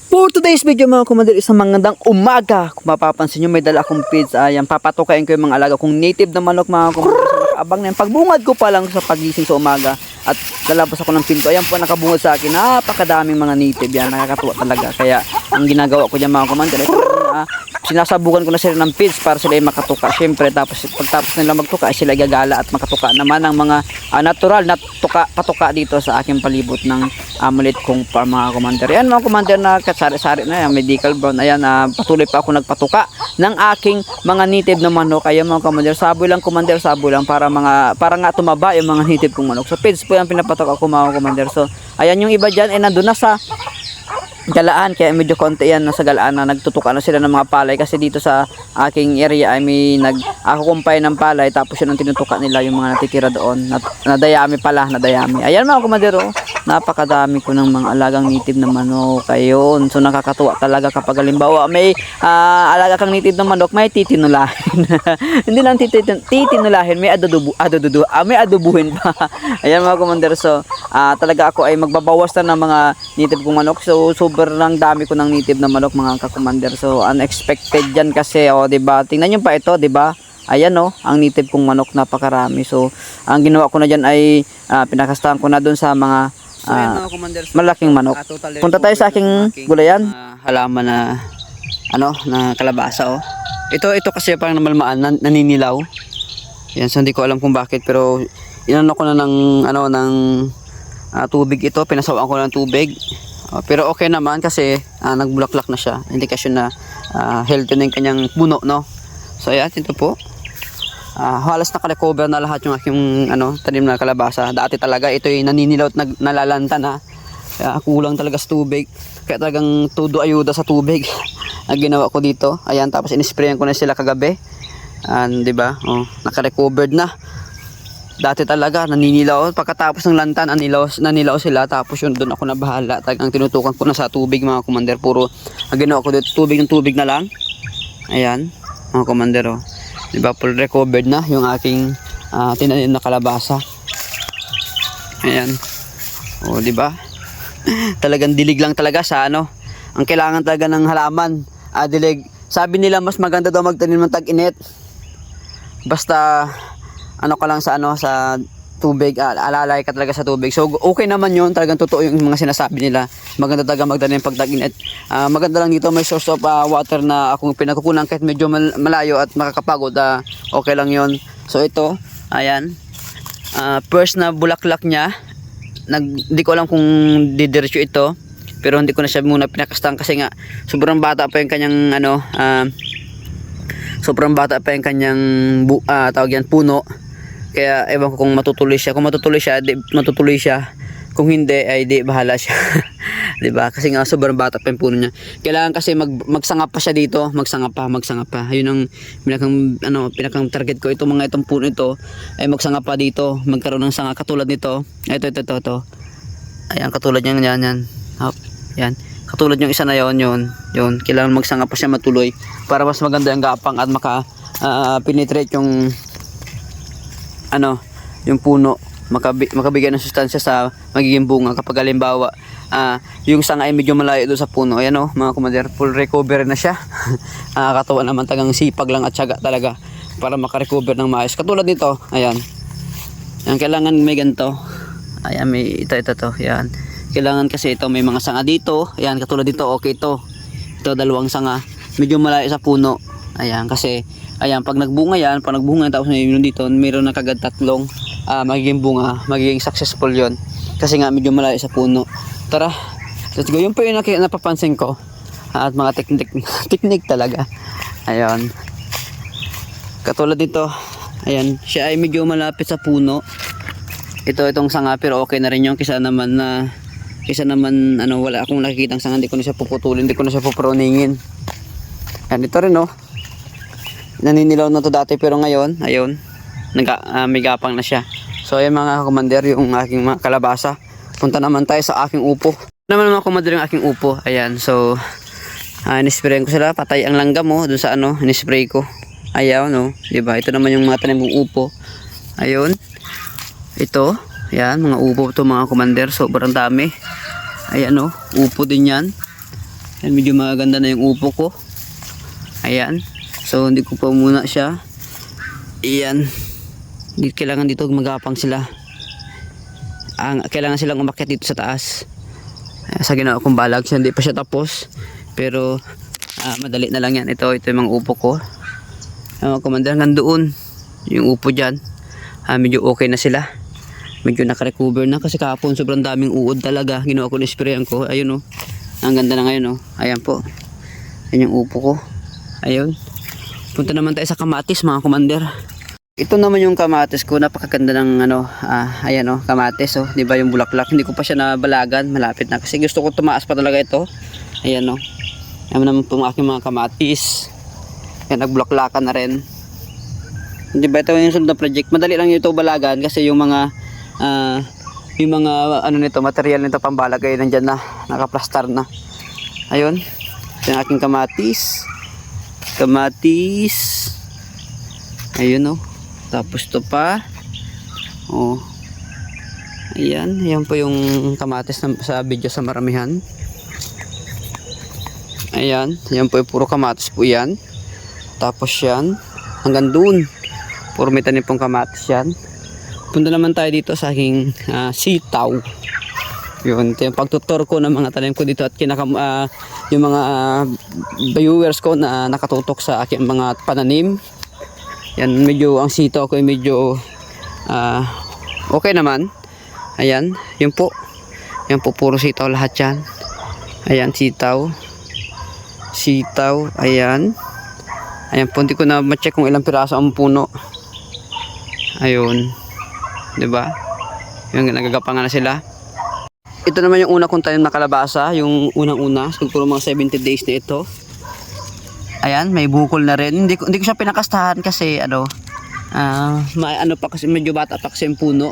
For today's video mga kumander, isang magandang umaga. Kung mapapansin nyo, may dala akong feeds. Ayan, papatukain ko yung mga alaga kong native na manok mga kumander. So, nakaabang na yan. Pagbungad ko pa lang sa pagising sa umaga at lalabas ako ng pinto. Ayan po, nakabungad sa akin. Napakadaming mga native yan. Nakakatuwa talaga. Kaya, ang ginagawa ko dyan mga kumander, sinasabukan ko na sila ng feeds para sila ay makatuka. Siyempre, tapos pagtapos nila magtuka, sila gagala at makatuka naman ng mga natural na patuka dito sa aking palibot ng amulet kong farm mga kumander. Yan mga kumander na katsari-sari na yan, medical brown. Ayan, patuloy pa ako nagpatuka ng aking mga native na manok. Ayan mga kumander, saboy lang kumander, saboy lang para nga tumaba yung mga native kong manok. So feeds po yung pinapatuka ko mga kumander. So ayan, yung iba dyan ay nandun na sa galaan, kaya medyo konti yan nasa galaan na nagtutuka na sila ng mga palay kasi dito sa aking area ay may nag-akukumpay ng palay tapos yun ang tinutuka nila yung mga natitira doon. Nadayami pala, nadayami. Ayan mga kumadero, napakadami ko ng mga alagang native na manok. Ayun, so nakakatuwa talaga kapag halimbawa may alaga kang native na manok, may titinulahin. Hindi lang titinulahin, may may adubuhin pa. Ayan mga kumadero, so talaga ako ay magbabawas na ng mga native kong manok. So sobrang dami ko ng native na manok mga kakumander. So unexpected yan kasi diba? Tingnan nyo pa ito, diba? Ayan ang native kong manok napakarami. So ang ginawa ko na dyan ay pinakastahan ko na dun sa mga malaking manok. Punta tayo sa aking gulayan. Halaman na na kalabasa Ito kasi parang namalmaan, naninilaw. Yan, so hindi ko alam kung bakit pero inano ko na ng tubig ito, pinasawaan ko ng tubig. Pero okay naman kasi nagbulaklak na siya. Indikasyon na healthy na yung kanyang puno, no? So ayan, ito po. Halos naka-recover na lahat yung aking tanim na kalabasa. Dati talaga ito ay naninilaw at nalalanta kaya kulang talaga sa tubig. Kaya talagang todo ayuda sa tubig ang ginawa ko dito. Ayan, tapos in-sprayan ko na sila kagabi. Di ba? Naka-recovered na. Dati talaga naninilaw, pagkatapos ng lantan nanilaw sila, tapos yun doon ako na bahala. Talagang tinutukan ko na sa tubig mga kumander. Puro ang ginawa ko dito tubig na lang. Ayan mga kumander, diba, full recovered na yung aking tinanim na kalabasa. Ayan, diba, talagang dilig lang talaga sa ang kailangan talaga ng halaman, dilig. Sabi nila mas maganda daw magtanim ng tag-init, basta ka lang sa sa tubig, alalay ka talaga sa tubig. So okay naman yun, talagang totoo yung mga sinasabi nila. Maganda talaga magtanim pag tag-init. Maganda lang dito may source of water na akong pinagkukunan kahit medyo malayo at makakapagod. Okay lang yun. So ito, ayan, first na bulaklak niya. Hindi ko alam kung didiretso ito, pero hindi ko na siya muna pinakastan kasi nga sobrang bata pa yung kanyang tawag yan, puno. Kaya ewan ko kung matutuloy siya. Kung matutuloy siya. Kung hindi ay di bahala siya. 'Di ba? Kasi nga sobrang bata pa yung puno niya. Kailangan kasi magsanga pa siya dito, magsanga pa. Ayun ang pinakang target ko. Itong puno ito ay magsanga pa dito, magkaroon ng sanga katulad nito. Ito. Ayan, katulad yan. Yan. Katulad yung isa na yun. Kailangan magsanga pa siya matuloy para mas maganda ang gapang at penetrate yung yung puno, makabigay ng sustansya sa magiging bunga kapag halimbawa yung sanga ay medyo malayo doon sa puno. Ayan mga kumader, full recover na siya. Katawa naman, tagang sipag lang at syaga talaga para makarecover ng maayos. Katulad nito, ayan, kailangan may ganito. Ayan, may ito to. Ayan, kailangan kasi ito may mga sanga dito. Ayan, katulad dito, okay ito dalawang sanga medyo malayo sa puno. Ayan, kasi ayan, pag nagbunga tapos mayroon dito, mayroon na kagad tatlong magiging bunga, magiging successful yon kasi nga medyo malayo sa puno. Tara, let's go. Yung po yung napapansin ko at mga technique talaga. Ayan, katulad dito, ayan, siya ay medyo malapit sa puno. Itong sanga, pero okay na rin yung kisa naman wala akong nakikitang sanga, hindi ko na siya puputulin, hindi ko na siya puproningin. Ayan, ito rin naninilaw na to dati, pero ngayon ayun, may gapang na siya. So ayan mga kumander, yung aking mga kalabasa. Punta naman tayo sa aking upo. Mga kumander, yung aking upo. Ayan, so in-sprayan ko sila, patay ang langgam dun sa in-spray ko. Ayan, diba, ito naman yung mga tanim kong upo. Ayun, ito, ayan, mga upo to mga kumander, sobrang dami. Ayan upo din yan. Ayan, medyo maganda na yung upo ko. Ayan. So hindi ko pa muna siya. Ayan. Hindi kailangan dito magapang sila. Kailangan silang umakyat dito sa taas. Sa ginawa kong balag siya, hindi pa siya tapos. Pero madali na lang yan. Ito yung mga upo ko. Mga commander, hanggang doon yung upo dyan. Medyo okay na sila. Medyo nakarecover na kasi kahapon sobrang daming uod talaga. Ginawa ko na sprayan ko. Ayun ang ganda na ngayon Ayan po. Yan yung upo ko. Ayun. Punta naman tayo sa kamatis mga commander. Ito naman yung kamatis ko, napakaganda ng ayan kamatis di ba yung bulaklak, hindi ko pa siya nabalagan, malapit na kasi gusto ko tumaas pa talaga ito. Ayan ayan naman po aking mga kamatis. Yan nagbulaklakan na rin. Di ba ito yung sunod na project, madali lang ito balagan kasi yung mga nito, material nito pambalag ay nandyan na, nakaplastar na. Ayun, ito yung aking kamatis. Ayun tapos to pa. Ayan po yung kamatis sa video sa maramihan. Ayan po yung puro kamatis po yan. Tapos yan, hanggang dun puro may tanim pong kamatis yan. Punta naman tayo dito sa aking sitaw. Yun, ito yung pagtutor ko ng mga tanim ko dito at yung mga viewers ko na nakatutok sa aking mga pananim. Yan, medyo ang sitaw ko ay medyo okay naman. Ayan, yun po. Yan po, puro sitaw lahat yan. Ayan, sitaw. Ayan. Ayan po, hindi ko na ma-check kung ilang piraso ang puno. Ayun. Diba? Yung nagagapangan na sila. Ito naman yung una kong tanim na kalabasa. Yung unang-una. Siguro mga 70 days na ito. Ayan, may bukol na rin. Hindi ko siya pinakastahan kasi pa kasi medyo bata pa kasi yung puno.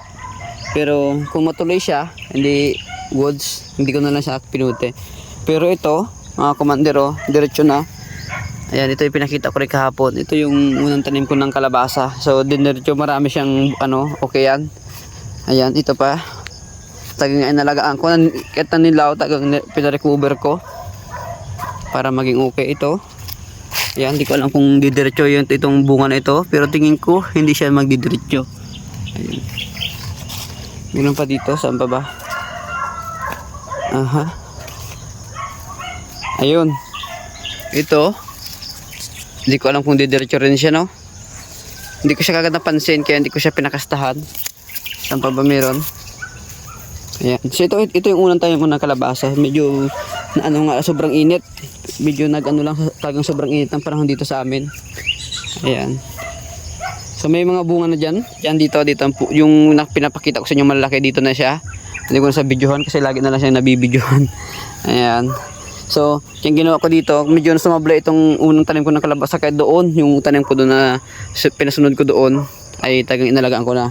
Pero kung matuloy siya, hindi woods, hindi ko na lang siya pinute. Pero ito, mga komandero, diretso na. Ayan, ito yung pinakita ko rin kahapon. Ito yung unang tanim ko ng kalabasa. So, diretso marami siyang okay yan. Ayan, ito pa. Tagang inalagaan ko. Kahit na nilaw, tagang pinarecover ko. Para maging okay ito. Ayan, hindi ko alam kung didiretso itong bunga na ito. Pero tingin ko, hindi siya magdidiretso. Ayan. Meron pa dito. Saan pa ba? Aha. Ayun. Ito. Hindi ko alam kung didiretso rin siya, Hindi ko siya kagad napansin, kaya hindi ko siya pinakastahan. Saan pa ba meron? Ayan. So ito yung unang tayo ng kalabasa. Medyo sobrang init. Medyo tagang sobrang init ng panahon dito sa amin. Ayan. So may mga bunga na dyan. Yan dito yung pinapakita ko sa inyo malaki dito na siya. Hindi ko na sa videohan kasi lagi na lang siya nabibidyohan. Ayan. So yung ginawa ko dito, medyo sumablay itong unang tanim ko ng kalabasa kahit doon. Yung tanim ko doon na pinasunod ko doon ay tagang inalagaan ko na.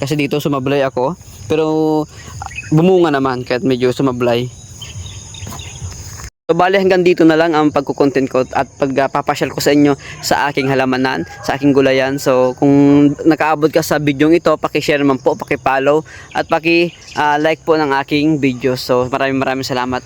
Kasi dito sumablay ako. Pero bumunga naman kahit medyo sumablay. So bali hanggang dito na lang ang pagko-content ko at pagpapasyal ko sa inyo sa aking halamanan, sa aking gulayan. So kung nakaabot ka sa video ito, paki-share naman po, paki-follow at paki-like po ng aking video. So maraming salamat.